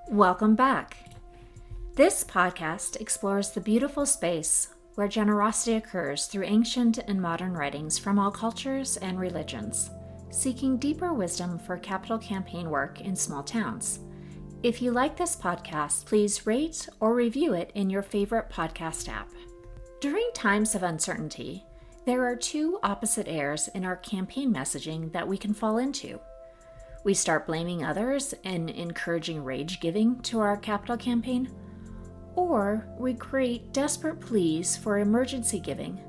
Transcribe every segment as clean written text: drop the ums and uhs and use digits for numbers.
Welcome back. This podcast explores the beautiful space where generosity occurs through ancient and modern writings from all cultures and religions, seeking deeper wisdom for capital campaign work in small towns. If you like this podcast, please rate or review it in your favorite podcast app. During times of uncertainty, there are two opposite errors in our campaign messaging that we can fall into. We start blaming others and encouraging rage giving to our capital campaign, or we create desperate pleas for emergency giving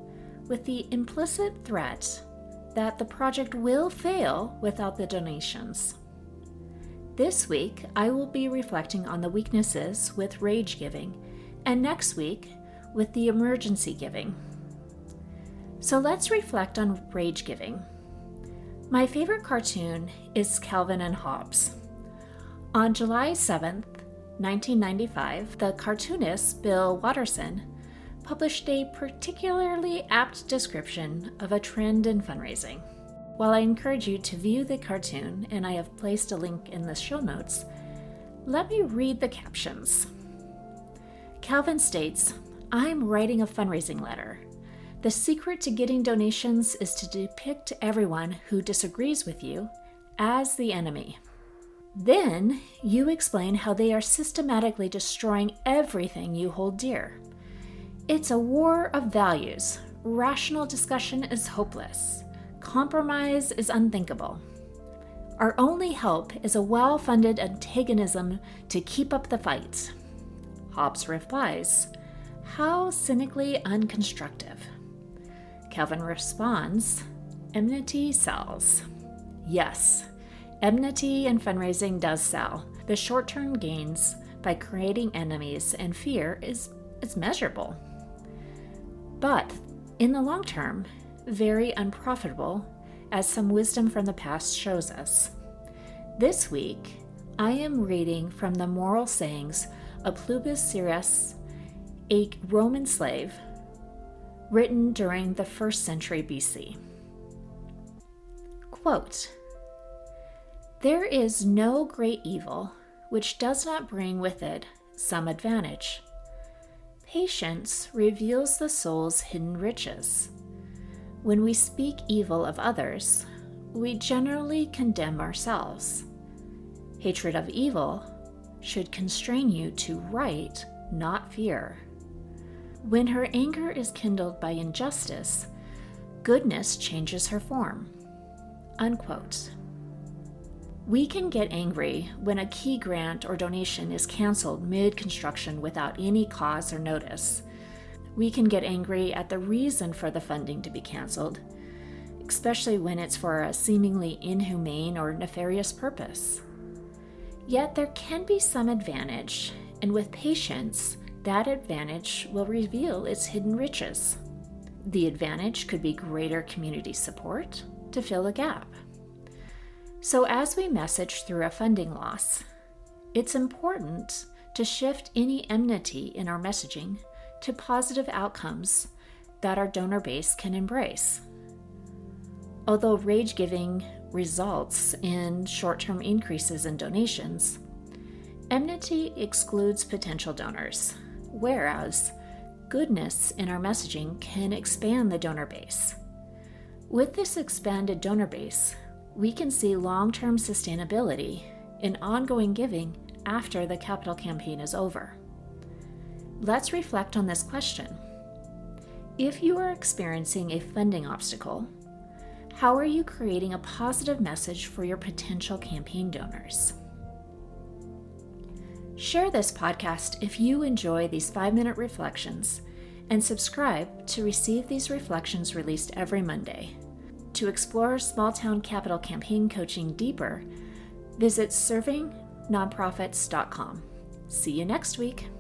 with the implicit threat that the project will fail without the donations. This week, I will be reflecting on the weaknesses with rage giving, and next week with the emergency giving. So let's reflect on rage giving. My favorite cartoon is Calvin and Hobbes. On July 7th, 1995, the cartoonist Bill Watterson published a particularly apt description of a trend in fundraising. While I encourage you to view the cartoon, and I have placed a link in the show notes, let me read the captions. Calvin states, "I'm writing a fundraising letter. The secret to getting donations is to depict everyone who disagrees with you as the enemy. Then you explain how they are systematically destroying everything you hold dear. It's a war of values. Rational discussion is hopeless. Compromise is unthinkable. Our only hope is a well-funded antagonism to keep up the fight." Hobbes replies, "How cynically unconstructive." Calvin responds, "Enmity sells." Yes, enmity in fundraising does sell. The short-term gains by creating enemies and fear is measurable. But in the long term, very unprofitable, as some wisdom from the past shows us. This week, I am reading from the Moral Sayings of Publius Syrus, a Roman slave, written during the 1st century BC. Quote, "There is no great evil which does not bring with it some advantage. Patience reveals the soul's hidden riches. When we speak evil of others, we generally condemn ourselves. Hatred of evil should constrain you to right, not fear. When her anger is kindled by injustice, goodness changes her form." Unquote. We can get angry when a key grant or donation is canceled mid-construction without any cause or notice. We can get angry at the reason for the funding to be canceled, especially when it's for a seemingly inhumane or nefarious purpose. Yet there can be some advantage, and with patience, that advantage will reveal its hidden riches. The advantage could be greater community support to fill a gap. So as we message through a funding loss, it's important to shift any enmity in our messaging to positive outcomes that our donor base can embrace. Although rage giving results in short-term increases in donations, enmity excludes potential donors, whereas goodness in our messaging can expand the donor base. With this expanded donor base, we can see long-term sustainability in ongoing giving after the capital campaign is over. Let's reflect on this question. If you are experiencing a funding obstacle, how are you creating a positive message for your potential campaign donors? Share this podcast if you enjoy these 5-minute reflections, and subscribe to receive these reflections released every Monday. To explore small town capital campaign coaching deeper, visit servingnonprofits.com. See you next week.